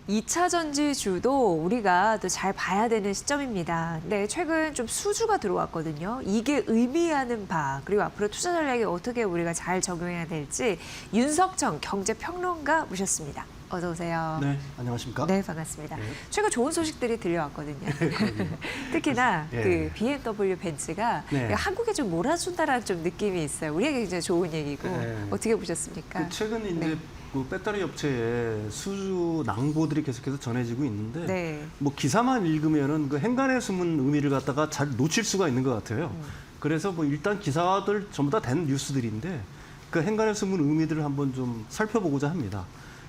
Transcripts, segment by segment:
2차 전지주도 우리가 또 잘 봐야 되는 시점입니다. 네, 최근 좀 수주가 들어왔거든요. 이게 의미하는 바, 그리고 앞으로 투자 전략에 어떻게 우리가 잘 적용해야 될지 윤석청 경제평론가 모셨습니다. 어서 오세요. 네, 안녕하십니까? 네, 반갑습니다. 네. 최근 좋은 소식들이 들려왔거든요. 특히나 예. 그 BMW 벤츠가 네. 한국에 좀 몰아준다라는 좀 느낌이 있어요. 우리에게 굉장히 좋은 얘기고 네. 어떻게 보셨습니까? 그 최근 이제 네. 그 배터리 업체에 수주 낭보들이 계속해서 전해지고 있는데 네. 뭐 기사만 읽으면은 그 행간에 숨은 의미를 갖다가 잘 놓칠 수가 있는 것 같아요. 그래서 뭐 일단 기사들 전부 다 된 뉴스들인데 그 행간에 숨은 의미들을 한번 좀 살펴보고자 합니다.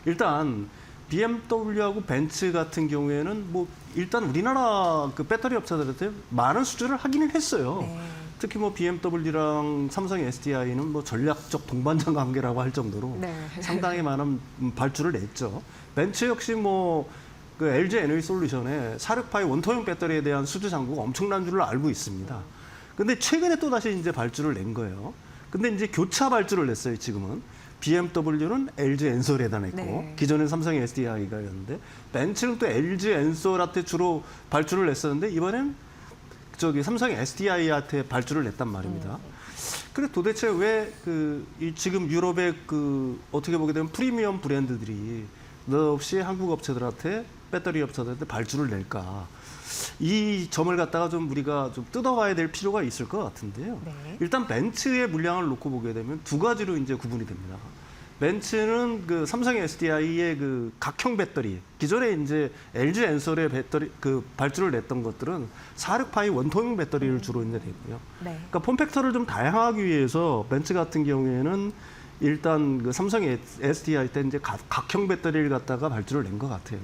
일단 BMW하고 벤츠 같은 경우에는 뭐 일단 우리나라 그 배터리 업체들한테 많은 수주를 하기는 했어요. 네. 특히 뭐 BMW랑 삼성 SDI는 뭐 전략적 동반자 관계라고 할 정도로 네. 상당히 많은 발주를 냈죠. 벤츠 역시 뭐 그 LG 에너지 솔루션의 사륙파이 원통형 배터리에 대한 수주 잔고가 엄청난 줄을 알고 있습니다. 근데 최근에 또 다시 이제 발주를 낸 거예요. 근데 이제 교차 발주를 냈어요, 지금은. BMW는 LG 엔솔에다 냈고 네. 기존엔 삼성 SDI가 였는데 벤츠는 또 LG 엔솔한테 주로 발주를 냈었는데 이번엔 저기 삼성 SDI한테 발주를 냈단 말입니다. 그래 도대체 왜 지금 유럽의 그 어떻게 보게 되면 프리미엄 브랜드들이 너없이 한국 업체들한테 배터리 업체들한테 발주를 낼까? 이 점을 갖다가 좀 우리가 좀 뜯어봐야 될 필요가 있을 것 같은데요. 네. 일단 벤츠의 물량을 놓고 보게 되면 두 가지로 이제 구분이 됩니다. 벤츠는 그 삼성 SDI의 그 각형 배터리, 기존에 이제 LG 엔솔의 배터리 그 발주를 냈던 것들은 사륙파이 원통형 배터리를 주로 이제 냈고요. 네. 그러니까 폼팩터를 좀 다양하기 위해서 벤츠 같은 경우에는 일단 그 삼성 SDI 때 이제 각형 배터리를 갖다가 발주를 낸 것 같아요.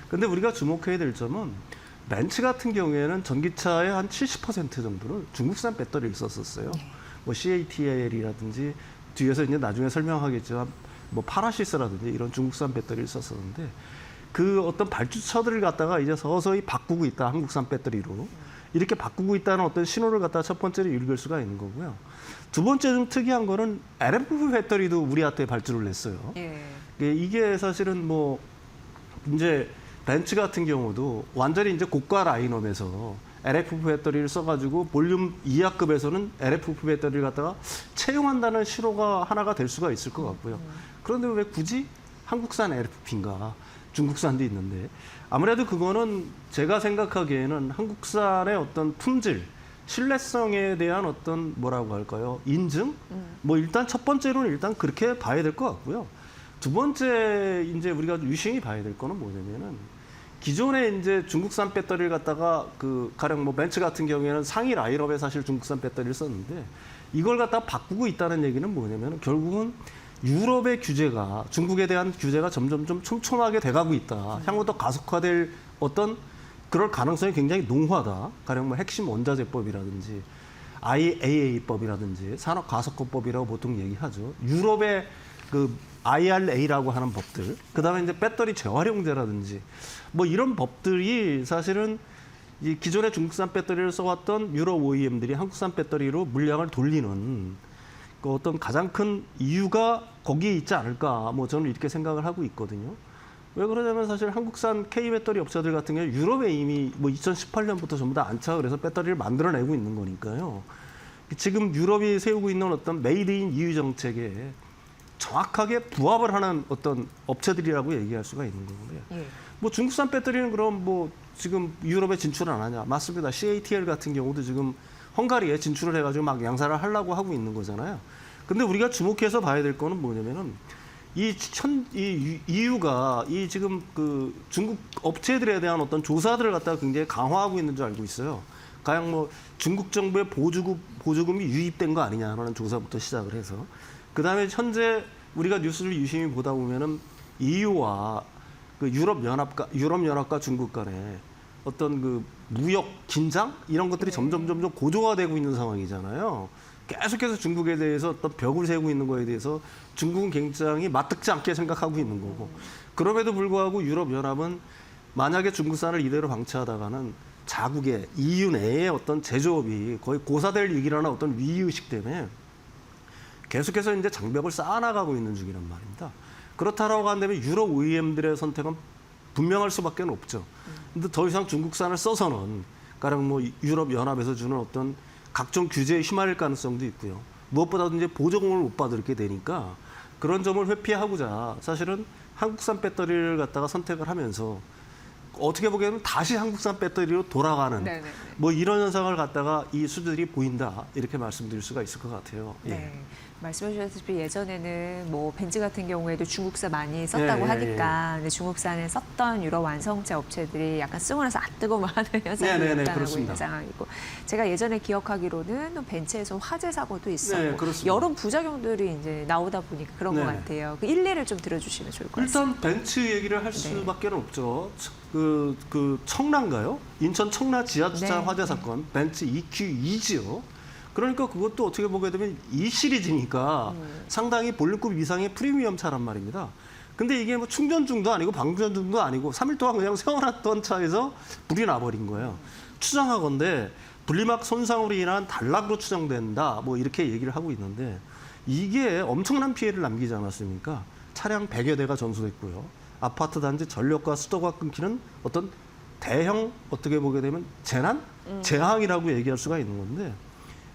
근데 우리가 주목해야 될 점은 벤츠 같은 경우에는 전기차의 한 70% 정도를 중국산 배터리를 썼었어요. 뭐 CATL이라든지 뒤에서 이제 나중에 설명하겠지만 뭐 파라시스라든지 이런 중국산 배터리를 썼었는데 그 어떤 발주처들을 갖다가 이제 서서히 바꾸고 있다, 한국산 배터리로. 이렇게 바꾸고 있다는 어떤 신호를 갖다가 첫 번째로 읽을 수가 있는 거고요. 두 번째 좀 특이한 거는 LFP 배터리도 우리한테 발주를 냈어요. 예. 이게 사실은 뭐 이제 벤츠 같은 경우도 완전히 이제 고가 라인업에서 LFP 배터리를 써가지고 볼륨 이하급에서는 LFP 배터리를 갖다가 채용한다는 신호가 하나가 될 수가 있을 것 같고요. 그런데 왜 굳이 한국산 LFP인가? 중국산도 있는데 아무래도 그거는 제가 생각하기에는 한국산의 어떤 품질, 신뢰성에 대한 어떤 뭐라고 할까요? 인증? 뭐 일단 첫 번째로는 일단 그렇게 봐야 될 것 같고요. 두 번째 이제 우리가 유심히 봐야 될 거는 뭐냐면은 기존에 이제 중국산 배터리를 갖다가 그 가령 뭐 벤츠 같은 경우에는 상위 라인업에 사실 중국산 배터리를 썼는데 이걸 갖다가 바꾸고 있다는 얘기는 뭐냐면 결국은 유럽의 규제가 중국에 대한 규제가 점점 좀 촘촘하게 돼가고 있다. 향후 더 가속화될 어떤 그럴 가능성이 굉장히 농후하다. 가령 뭐 핵심 원자재법이라든지 IAA법이라든지 산업가속화법이라고 보통 얘기하죠. 유럽의 그 IRA라고 하는 법들, 그다음에 이제 배터리 재활용제라든지 뭐 이런 법들이 사실은 이 기존의 중국산 배터리를 써왔던 유럽 OEM들이 한국산 배터리로 물량을 돌리는 그 어떤 가장 큰 이유가 거기에 있지 않을까, 뭐 저는 이렇게 생각을 하고 있거든요. 왜 그러냐면 사실 한국산 K 배터리 업체들 같은 경우 유럽에 이미 뭐 2018년부터 전부 다 안착을 해서 배터리를 만들어내고 있는 거니까요. 지금 유럽이 세우고 있는 어떤 메이드 인 EU 정책에 정확하게 부합을 하는 어떤 업체들이라고 얘기할 수가 있는 거고요. 예. 뭐 중국산 배터리는 그럼 뭐 지금 유럽에 진출 안 하냐? 맞습니다. CATL 같은 경우도 지금 헝가리에 진출을 해가지고 막 양산을 하려고 하고 있는 거잖아요. 근데 우리가 주목해서 봐야 될 거는 뭐냐면은 이 EU가 이 지금 그 중국 업체들에 대한 어떤 조사들을 갖다가 굉장히 강화하고 있는 줄 알고 있어요. 가령 뭐 중국 정부의 보조금이 유입된 거 아니냐라는 조사부터 시작을 해서 그다음에 현재 우리가 뉴스를 유심히 보다 보면은 EU와 그 유럽연합과 중국 간에 어떤 그 무역 긴장 이런 것들이 점점 고조가 되고 있는 상황이잖아요. 계속해서 중국에 대해서 어떤 벽을 세우고 있는 거에 대해서 중국은 굉장히 맞듣지 않게 생각하고 있는 거고 그럼에도 불구하고 유럽연합은 만약에 중국산을 이대로 방치하다가는 자국의 EU 내의 어떤 제조업이 거의 고사될 위기라는 어떤 위기의식 때문에 계속해서 이제 장벽을 쌓아나가고 있는 중이란 말입니다. 그렇다라고 한다면 유럽 OEM들의 선택은 분명할 수밖에 없죠. 근데 더 이상 중국산을 써서는 가령 뭐 유럽 연합에서 주는 어떤 각종 규제에 휘말릴 가능성도 있고요. 무엇보다도 이제 보조금을 못 받게 되니까 그런 점을 회피하고자 사실은 한국산 배터리를 갖다가 선택을 하면서 어떻게 보기에는 다시 한국산 배터리로 돌아가는 네네. 뭐 이런 현상을 갖다가 이 수들이 보인다 이렇게 말씀드릴 수가 있을 것 같아요. 예. 네. 말씀해 주셨다시피 예전에는 뭐 벤츠 같은 경우에도 중국산 많이 썼다고 예, 예, 하니까 근데 중국산에 썼던 유럽 완성차 업체들이 약간 쓰고 나서 뜨거워 하는 현상이 네, 네, 네, 나타나고 그렇습니다. 있는 상황이고 제가 예전에 기억하기로는 벤츠에서 화재 사고도 있었고 네, 그렇습니다. 여러 부작용들이 이제 나오다 보니까 그런 네. 것 같아요. 그 일례를 좀 들어주시면 좋을 것 같습니다. 일단 벤츠 얘기를 할 네. 수밖에 없죠. 그 청라인가요? 인천 청라 지하주차 네, 화재 네. 사건 벤츠 EQ2지요. 그러니까 그것도 어떻게 보게 되면 E 시리즈니까 상당히 볼륨급 이상의 프리미엄 차란 말입니다. 근데 이게 뭐 충전 중도 아니고 방전 중도 아니고 3일 동안 그냥 세워놨던 차에서 불이 나버린 거예요. 추정하건대 분리막 손상으로 인한 단락으로 추정된다. 뭐 이렇게 얘기를 하고 있는데 이게 엄청난 피해를 남기지 않았습니까? 차량 100여 대가 전소됐고요. 아파트 단지 전력과 수도가 끊기는 어떤 대형 어떻게 보게 되면 재난? 재앙이라고 얘기할 수가 있는 건데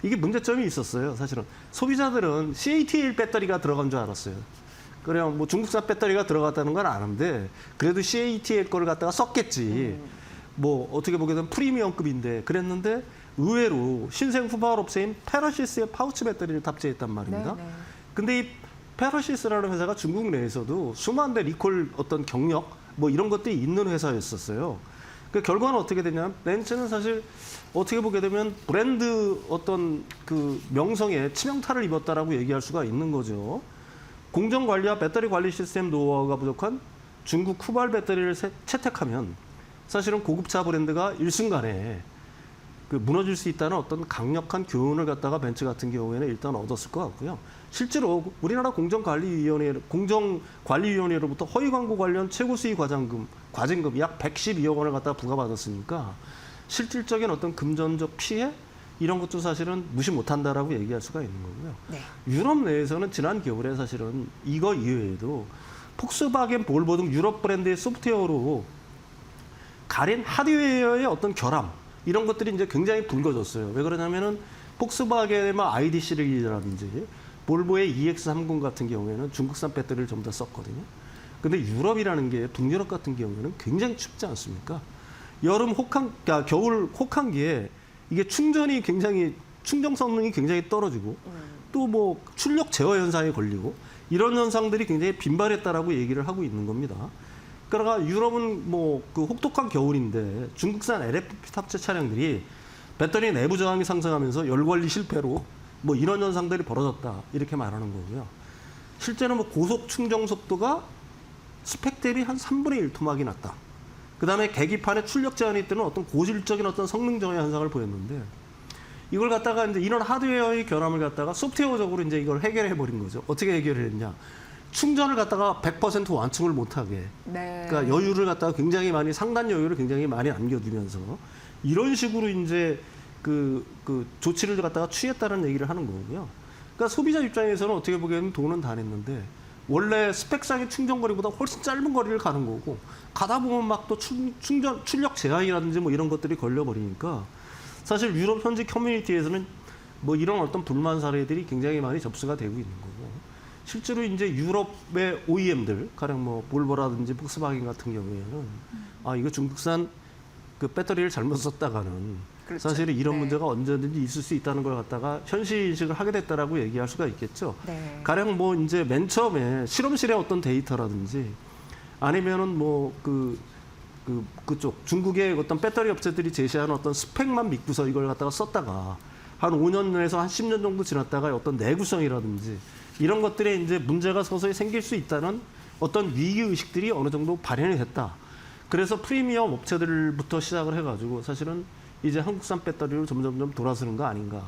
이게 문제점이 있었어요. 사실은 소비자들은 CATL 배터리가 들어간 줄 알았어요. 그냥 뭐 중국산 배터리가 들어갔다는 건 아는데 그래도 CATL 거를 갖다가 썼겠지. 뭐 어떻게 보게 되면 프리미엄급인데 그랬는데 의외로 신생 후발 업체인 페러시스의 파우치 배터리를 탑재했단 말입니다. 네, 네. 근데 이 페러시스라는 회사가 중국 내에서도 수만 대 리콜 어떤 경력 뭐 이런 것들이 있는 회사였었어요. 그 결과는 어떻게 되냐면 벤츠는 사실 어떻게 보게 되면 브랜드 어떤 그 명성에 치명타를 입었다라고 얘기할 수가 있는 거죠. 공정 관리와 배터리 관리 시스템 노하우가 부족한 중국 후발 배터리를 채택하면 사실은 고급차 브랜드가 일순간에 그 무너질 수 있다는 어떤 강력한 교훈을 갖다가 벤츠 같은 경우에는 일단 얻었을 것 같고요. 실제로 우리나라 공정관리위원회로부터 허위 광고 관련 최고 수익 과징금 약 112억 원을 갖다가 부과받았으니까 실질적인 어떤 금전적 피해 이런 것도 사실은 무시 못한다라고 얘기할 수가 있는 거고요. 네. 유럽 내에서는 지난 겨울에 사실은 이거 이외에도 폭스바겐, 볼보 등 유럽 브랜드의 소프트웨어로 가린 하드웨어의 어떤 결함 이런 것들이 이제 굉장히 불거졌어요. 왜 그러냐면은 폭스바겐의 ID 시리즈라든지 볼보의 EX30 같은 경우에는 중국산 배터리를 전부 다 썼거든요. 근데 유럽이라는 게 북유럽 같은 경우에는 굉장히 춥지 않습니까? 겨울 혹한기에 이게 충전 성능이 굉장히 떨어지고 또 뭐 출력 제어 현상에 걸리고 이런 현상들이 굉장히 빈발했다라고 얘기를 하고 있는 겁니다. 그러니까 유럽은 뭐 그 혹독한 겨울인데 중국산 LFP 탑재 차량들이 배터리 내부 저항이 상승하면서 열 관리 실패로 뭐 이런 현상들이 벌어졌다 이렇게 말하는 거고요. 실제로 뭐 고속 충전 속도가 스펙 대비 한 3분의 1 토막이 났다. 그다음에 계기판에 출력 제한이 뜨는 어떤 고질적인 어떤 성능 저하 현상을 보였는데 이걸 갖다가 이제 이런 하드웨어의 결함을 갖다가 소프트웨어적으로 이제 이걸 해결해 버린 거죠. 어떻게 해결을 했냐? 충전을 갖다가 100% 완충을 못하게. 네. 그러니까 여유를 갖다가 굉장히 많이 상단 여유를 굉장히 많이 남겨두면서 이런 식으로 이제 그 조치를 갖다가 취했다는 얘기를 하는 거고요. 그러니까 소비자 입장에서는 어떻게 보기에는 돈은 다 냈는데 원래 스펙상의 충전 거리보다 훨씬 짧은 거리를 가는 거고 가다 보면 막 또 출력 제한이라든지 뭐 이런 것들이 걸려버리니까 사실 유럽 현지 커뮤니티에서는 뭐 이런 어떤 불만 사례들이 굉장히 많이 접수가 되고 있는 거고 실제로 이제 유럽의 OEM들 가령 뭐 볼보라든지 폭스바겐 같은 경우에는 아 이거 중국산 그 배터리를 잘못 썼다가는 그렇죠. 사실은 이런 네. 문제가 언제든지 있을 수 있다는 걸 갖다가 현실 인식을 하게 됐다라고 얘기할 수가 있겠죠. 네. 가령 뭐 이제 맨 처음에 실험실의 어떤 데이터라든지 아니면은 뭐 그쪽 중국의 어떤 배터리 업체들이 제시하는 어떤 스펙만 믿고서 이걸 갖다가 썼다가 한 5년에서 한 10년 정도 지났다가 어떤 내구성이라든지 이런 것들에 이제 문제가 서서히 생길 수 있다는 어떤 위기 의식들이 어느 정도 발현이 됐다. 그래서 프리미엄 업체들부터 시작을 해가지고 사실은 이제 한국산 배터리로 점점점 돌아서는 거 아닌가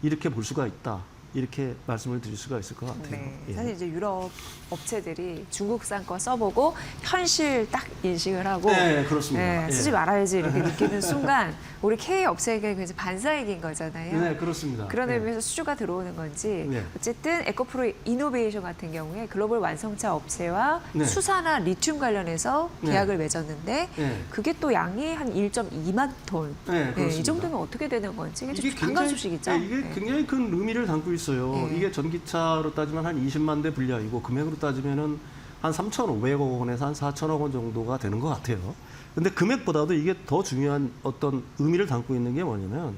이렇게 볼 수가 있다. 이렇게 말씀을 드릴 수가 있을 것 같아요. 네, 예. 사실 이제 유럽 업체들이 중국산 거 써보고 현실 딱 인식을 하고 네, 그렇습니다. 네, 예. 쓰지 말아야지 이렇게 느끼는 순간 우리 K 업체에게 굉장히 반사이익인 거잖아요. 네, 그렇습니다. 그런 예. 의미에서 수주가 들어오는 건지 네. 어쨌든 에코프로 이노베이션 같은 경우에 글로벌 완성차 업체와 네. 수사나 리튬 관련해서 네. 계약을 맺었는데 네. 그게 또 양이 한 1.2만 톤. 네, 그렇습니다. 이 정도면 어떻게 되는 건지 이게 좀 이게 반가운 소식이죠. 이게 네. 굉장히 큰 의미를 담고 있어요. 네. 이게 전기차로 따지면 한 20만 대 분량이고 금액으로 따지면은 한 3,500억 원에서 한 4천억 원 정도가 되는 것 같아요. 근데 금액보다도 이게 더 중요한 어떤 의미를 담고 있는 게 뭐냐면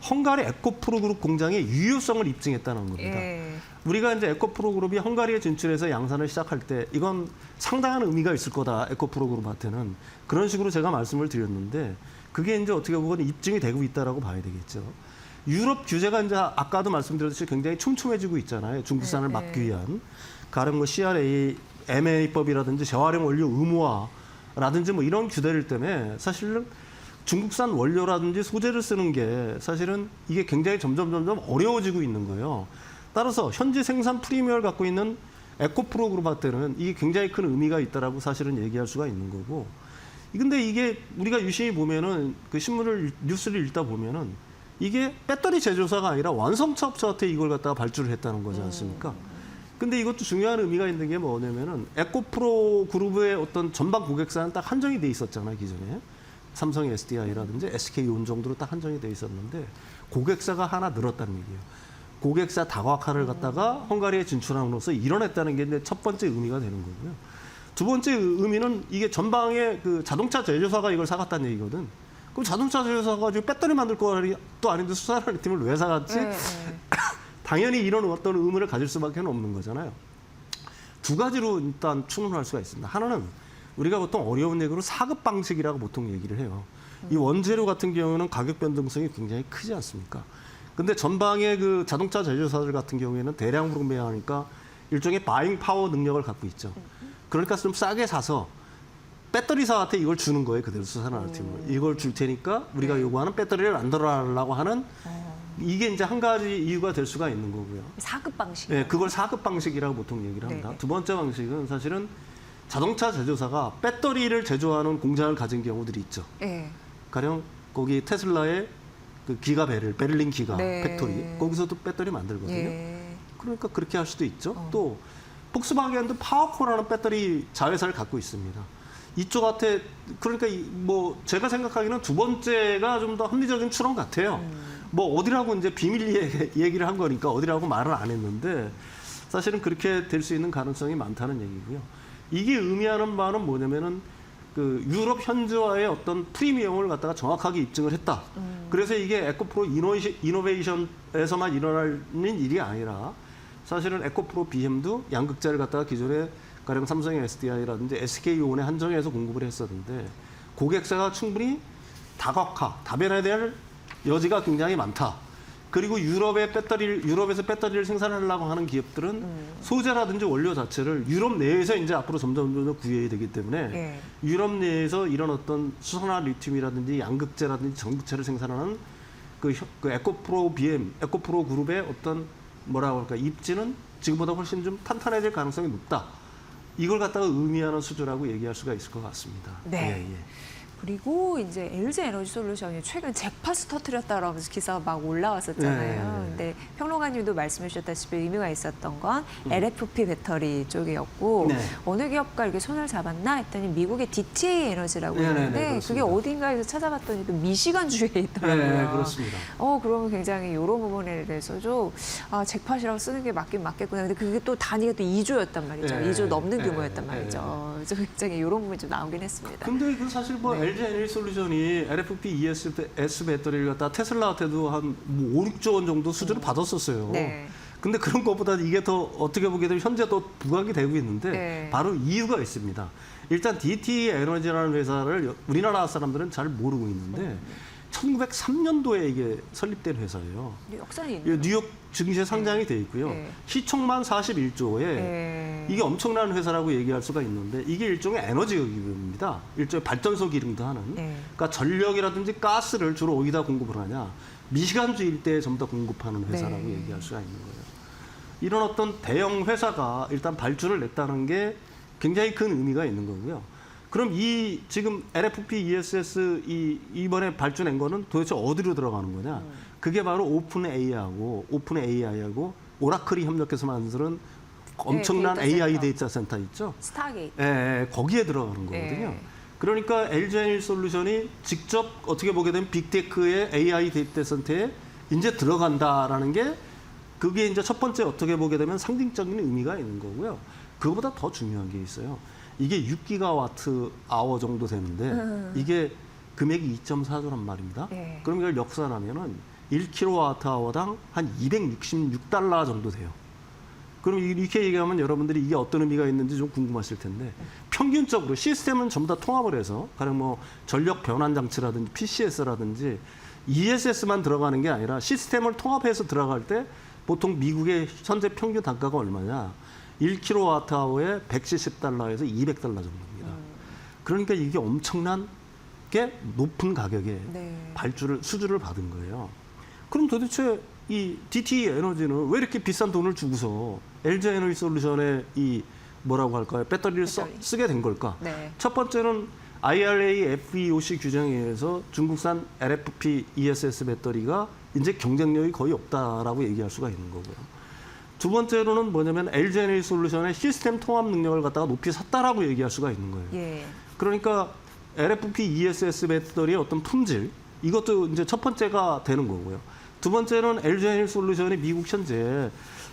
헝가리 에코프로 그룹 공장의 유효성을 입증했다는 겁니다. 예. 우리가 이제 에코프로 그룹이 헝가리에 진출해서 양산을 시작할 때 이건 상당한 의미가 있을 거다. 에코프로 그룹한테는 그런 식으로 제가 말씀을 드렸는데 그게 이제 어떻게 보면 입증이 되고 있다라고 봐야 되겠죠. 유럽 규제가 이제 아까도 말씀드렸듯이 굉장히 촘촘해지고 있잖아요. 중국산을 네, 막기 네. 위한 가령 뭐 CRA, MA법이라든지 재활용 원료 의무화라든지 뭐 이런 규제들 때문에 사실은 중국산 원료라든지 소재를 쓰는 게 사실은 이게 굉장히 점점 어려워지고 있는 거예요. 따라서 현재 생산 프리미엄을 갖고 있는 에코프로 그룹한테는 이게 굉장히 큰 의미가 있다라고 사실은 얘기할 수가 있는 거고. 근데 이게 우리가 유심히 보면은 그 뉴스를 읽다 보면은 이게 배터리 제조사가 아니라 완성차 업체한테 이걸 갖다가 발주를 했다는 거지 않습니까? 근데 이것도 중요한 의미가 있는 게 뭐냐면은 에코프로 그룹의 어떤 전방 고객사는 딱 한정이 돼 있었잖아요, 기존에. 삼성 SDI라든지 SK온 정도로 딱 한정이 돼 있었는데 고객사가 하나 늘었다는 얘기예요. 고객사 다각화를 갖다가 헝가리에 진출함으로써 이뤄냈다는 게 이제 첫 번째 의미가 되는 거고요. 두 번째 의미는 이게 전방에 그 자동차 제조사가 이걸 사갔다는 얘기거든. 그럼 자동차 제조사가 지금 배터리 만들 것도 아닌데 수산화 리튬을 왜 사갔지? 네, 네. 당연히 이런 어떤 의문을 가질 수밖에 없는 거잖아요. 두 가지로 일단 추론할 수가 있습니다. 하나는 우리가 보통 어려운 얘기로 사급 방식이라고 보통 얘기를 해요. 이 원재료 같은 경우는 가격 변동성이 굉장히 크지 않습니까? 근데 전방의 그 자동차 제조사들 같은 경우에는 대량으로 구매하니까 일종의 바잉 파워 능력을 갖고 있죠. 그러니까 좀 싸게 사서 배터리사한테 이걸 주는 거예요. 그대로 수산화팀을. 이걸 줄 테니까 우리가 요구하는 배터리를 만들어라고 하는 이게 이제 한 가지 이유가 될 수가 있는 거고요. 사급 방식. 네, 그걸 사급 방식이라고 보통 얘기를 합니다. 네네. 두 번째 방식은 사실은 자동차 제조사가 배터리를 제조하는 공장을 가진 경우들이 있죠. 네. 가령 거기 테슬라의 그 베를린 기가 네. 팩토리 거기서도 배터리 만들거든요. 예. 그러니까 그렇게 할 수도 있죠. 또 폭스바겐도 파워코라는 배터리 자회사를 갖고 있습니다. 이쪽한테 그러니까 뭐 제가 생각하기는 두 번째가 좀 더 합리적인 추론 같아요. 뭐 어디라고 이제 비밀 얘기를 한 거니까 어디라고 말을 안 했는데 사실은 그렇게 될 수 있는 가능성이 많다는 얘기고요. 이게 의미하는 바는 뭐냐면은 그 유럽 현지화의 어떤 프리미엄을 갖다가 정확하게 입증을 했다. 그래서 이게 에코프로 이노베이션에서만 일어나는 일이 아니라 사실은 에코프로 BM도 양극재를 갖다가 기존에 가령 삼성의 SDI라든지 SK온에 한정해서 공급을 했었는데 고객사가 충분히 다변화에 대한 여지가 굉장히 많다. 그리고 유럽에서 배터리를 생산하려고 하는 기업들은 소재라든지 원료 자체를 유럽 내에서 이제 앞으로 점점 구해야 되기 때문에 예. 유럽 내에서 이런 어떤 수산화 리튬이라든지 양극재라든지 전구체를 생산하는 그 에코프로 에코프로 그룹의 어떤 뭐라고 할까 입지는 지금보다 훨씬 좀 탄탄해질 가능성이 높다. 이걸 갖다가 의미하는 수준이라고 얘기할 수가 있을 것 같습니다. 네. 예, 예. 그리고 이제 LG 에너지 솔루션이 최근 잭팟을 터뜨렸다라고 하면서 기사가 막 올라왔었잖아요. 네. 근데 평론가님도 말씀해 주셨다시피 의미가 있었던 건 LFP 배터리 쪽이었고 네. 어느 기업과 이렇게 손을 잡았나 했더니 미국의 DTA 에너지라고 네, 네, 네, 했는데 그게 그렇습니다. 어딘가에서 찾아봤더니 또 미시간주에 있더라고요. 네, 그렇습니다. 그러면 굉장히 이런 부분에 대해서 좀 잭팟이라고 쓰는 게 맞긴 맞겠구나. 근데 그게 또 단위가 또 2조였단 말이죠. 네, 2조 넘는 네, 규모였단 네, 말이죠. 그래서 굉장히 이런 부분이 좀 나오긴 했습니다. 근데 그 사실 뭐 네. LG 에너지 솔루션이 LFP ES 배터리를 갖다 테슬라한테도 한 뭐 5, 6조 원 정도 수주를 받았었어요. 네. 근데 그런 것보다 이게 더 어떻게 보게 되면 현재 더 부각이 되고 있는데 네. 바로 이유가 있습니다. 일단 DT 에너지라는 회사를 우리나라 사람들은 잘 모르고 있는데 1903년도에 이게 설립된 회사예요. 역사는 이 있네요. 뉴욕 증시에 상장이 돼 있고요. 네. 시총만 41조에 네. 이게 엄청난 회사라고 얘기할 수가 있는데 이게 일종의 에너지 기업입니다. 일종의 발전소 기능도 하는. 네. 그러니까 전력이라든지 가스를 주로 어디다 공급을 하냐. 미시간주 일대에 전부 다 공급하는 회사라고 네. 얘기할 수가 있는 거예요. 이런 어떤 대형 회사가 일단 발주를 냈다는 게 굉장히 큰 의미가 있는 거고요. 그럼 이 지금 LFP ESS 이번에 발주낸 거는 도대체 어디로 들어가는 거냐? 그게 바로 오픈 AI하고 오라클이 협력해서 만드는 엄청난 데이터 AI 센터. 데이터 센터 있죠? 스타게이트. 예, 거기에 들어가는 거거든요. 네. 그러니까 LG 솔루션이 직접 어떻게 보게 되면 빅테크의 AI 데이터 센터에 이제 들어간다라는 게 그게 이제 첫 번째 어떻게 보게 되면 상징적인 의미가 있는 거고요. 그거보다 더 중요한 게 있어요. 이게 6기가와트 아워 정도 되는데 이게 금액이 2.4조란 말입니다. 네. 그럼 이걸 역산하면은 1kWh 아워당 한 266달러 정도 돼요. 그럼 이렇게 얘기하면 여러분들이 이게 어떤 의미가 있는지 좀 궁금하실 텐데 평균적으로 시스템은 전부 다 통합을 해서 가령 뭐 전력 변환 장치라든지 PCS라든지 ESS만 들어가는 게 아니라 시스템을 통합해서 들어갈 때 보통 미국의 현재 평균 단가가 얼마냐? 1kWh에 170달러에서 200달러 정도입니다. 그러니까 이게 엄청난 게 높은 가격에 네. 수주를 받은 거예요. 그럼 도대체 이 DTE 에너지는 왜 이렇게 비싼 돈을 주고서 LG 에너지 솔루션에 이 뭐라고 할까요? 배터리를 배터리. 쓰게 된 걸까? 네. 첫 번째는 IRA FEOC 규정에 의해서 중국산 LFP ESS 배터리가 이제 경쟁력이 거의 없다라고 얘기할 수가 있는 거고요. 두 번째로는 뭐냐면 LG 에너지 솔루션의 시스템 통합 능력을 갖다가 높이 샀다라고 얘기할 수가 있는 거예요. 예. 그러니까 LFP ESS 배터리의 어떤 품질 이것도 이제 첫 번째가 되는 거고요. 두 번째는 LG 에너지 솔루션이 미국 현재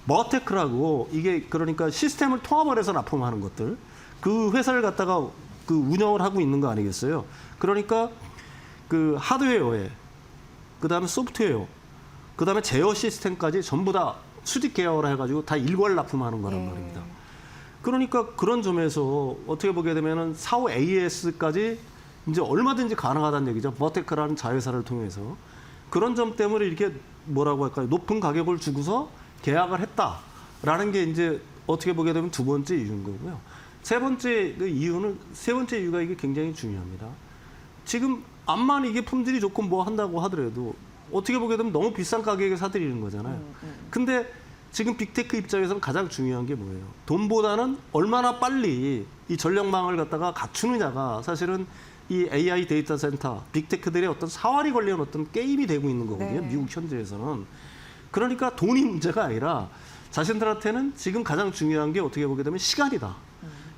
머테크라고 이게 그러니까 시스템을 통합을 해서 납품하는 것들 그 회사를 갖다가 그 운영을 하고 있는 거 아니겠어요? 그러니까 그 하드웨어에 그다음에 소프트웨어 그다음에 제어 시스템까지 전부 다 수직 계약을 해가지고 다 일괄 납품하는 거란 말입니다. 그러니까 그런 점에서 어떻게 보게 되면은 사후 AES까지 이제 얼마든지 가능하다는 얘기죠. 머테크라는 자회사를 통해서 그런 점 때문에 이렇게 뭐라고 할까요? 높은 가격을 주고서 계약을 했다라는 게 이제 어떻게 보게 되면 두 번째 이유인 거고요. 세 번째 이유가 이게 굉장히 중요합니다. 지금 암만 이게 품질이 좋고 뭐 한다고 하더라도 어떻게 보게 되면 너무 비싼 가격에 사들이는 거잖아요. 근데 지금 빅테크 입장에서는 가장 중요한 게 뭐예요? 돈보다는 얼마나 빨리 이 전력망을 갖다가 갖추느냐가 사실은 이 AI 데이터 센터, 빅테크들의 어떤 사활이 걸리는 어떤 게임이 되고 있는 거거든요. 네. 미국 현지에서는. 그러니까 돈이 문제가 아니라 자신들한테는 지금 가장 중요한 게 어떻게 보게 되면 시간이다.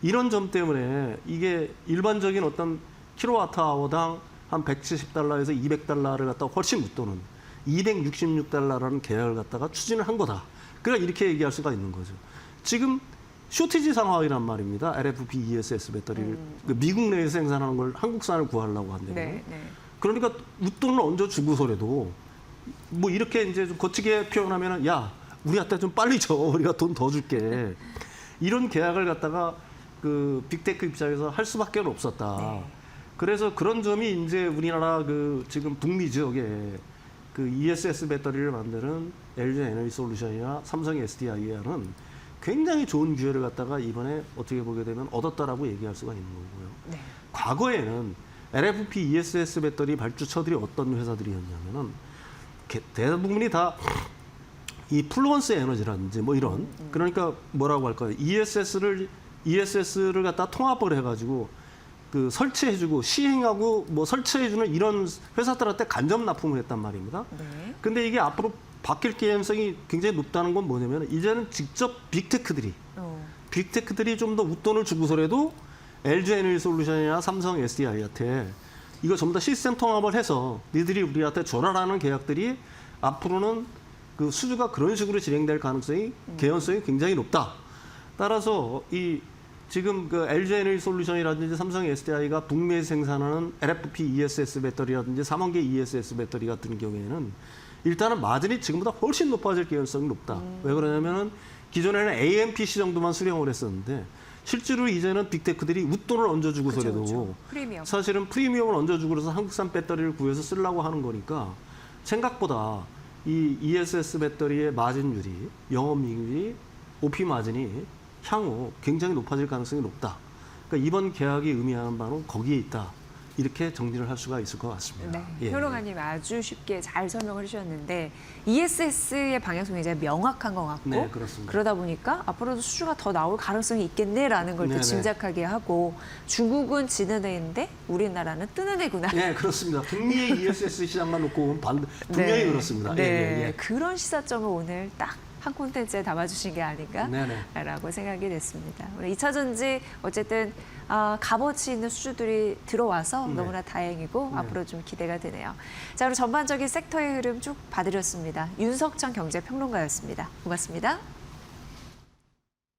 이런 점 때문에 이게 일반적인 어떤 킬로와트아워당 한 170달러에서 200달러를 갖다가 훨씬 웃도는 266달러라는 계약을 갖다가 추진을 한 거다. 그러니까 이렇게 얘기할 수가 있는 거죠. 지금 쇼티지 상황이란 말입니다. LFP ESS 배터리를 그 미국 내에서 생산하는 걸 한국산을 구하려고 한다면. 네. 네. 그러니까 웃돈을 얹어 주고서라도 뭐 이렇게 이제 좀 거치게 표현하면은 야 우리한테 좀 빨리 줘. 우리가 돈 더 줄게. 이런 계약을 갖다가 그 빅테크 입장에서 할 수밖에 없었다. 네. 그래서 그런 점이 이제 우리나라 그 지금 북미 지역에 그 ESS 배터리를 만드는 LG 에너지 솔루션이나 삼성 SDI에는 굉장히 좋은 기회를 갖다가 이번에 어떻게 보게 되면 얻었다라고 얘기할 수가 있는 거고요. 네. 과거에는 LFP ESS 배터리 발주처들이 어떤 회사들이었냐면은 대부분이 다 이 플루언스 에너지라든지 뭐 이런 그러니까 뭐라고 할까요? ESS를 갖다 통합을 해가지고 그 설치해주고 시행하고 뭐 설치해주는 이런 회사들한테 간접 납품을 했단 말입니다. 네. 근데 이게 앞으로 바뀔 가능성이 굉장히 높다는 건 뭐냐면 이제는 직접 빅테크들이 좀 더 웃돈을 주고서라도 LG 에너지 솔루션이나 삼성 SDI한테 이거 전부 다 시스템 통합을 해서 니들이 우리한테 줘라라는 계약들이 앞으로는 그 수주가 그런 식으로 진행될 개연성이 굉장히 높다. 따라서 이 지금 그 LG 에너지 솔루션이라든지 삼성 SDI가 북미에서 생산하는 LFP ESS 배터리라든지 3원계 ESS 배터리 같은 경우에는 일단은 마진이 지금보다 훨씬 높아질 개연성이 높다. 왜 그러냐면은 기존에는 AMPC 정도만 수령을 했었는데 실제로 이제는 빅테크들이 웃돈을 얹어주고서라도 그렇죠. 프리미엄. 사실은 프리미엄을 얹어주고 그래서 한국산 배터리를 구해서 쓰려고 하는 거니까 생각보다 이 ESS 배터리의 마진율이, 영업이익률이, OP 마진이 향후 굉장히 높아질 가능성이 높다. 그러니까 이번 계약이 의미하는 바는 거기에 있다. 이렇게 정리를 할 수가 있을 것 같습니다. 네, 예. 평론가님 아주 쉽게 잘 설명을 해주셨는데 ESS의 방향성이 이제 명확한 것 같고 네, 그렇습니다. 그러다 보니까 앞으로도 수주가 더 나올 가능성이 있겠네라는 걸 또 네네. 짐작하게 하고 중국은 지는 애인데 우리나라는 뜨는 애구나. 네, 그렇습니다. 북미의 ESS 시장만 놓고 보면 분명히 그렇습니다. 네, 예, 예, 예. 그런 시사점을 오늘 딱 한 콘텐츠에 담아주신 게 아닌가라고 네네. 생각이 됐습니다. 오늘 2차 전지 어쨌든 값어치 있는 수주들이 들어와서 네. 너무나 다행이고 네. 앞으로 좀 기대가 되네요. 자, 오늘 전반적인 섹터의 흐름 쭉 봐드렸습니다. 윤석천 경제평론가였습니다. 고맙습니다.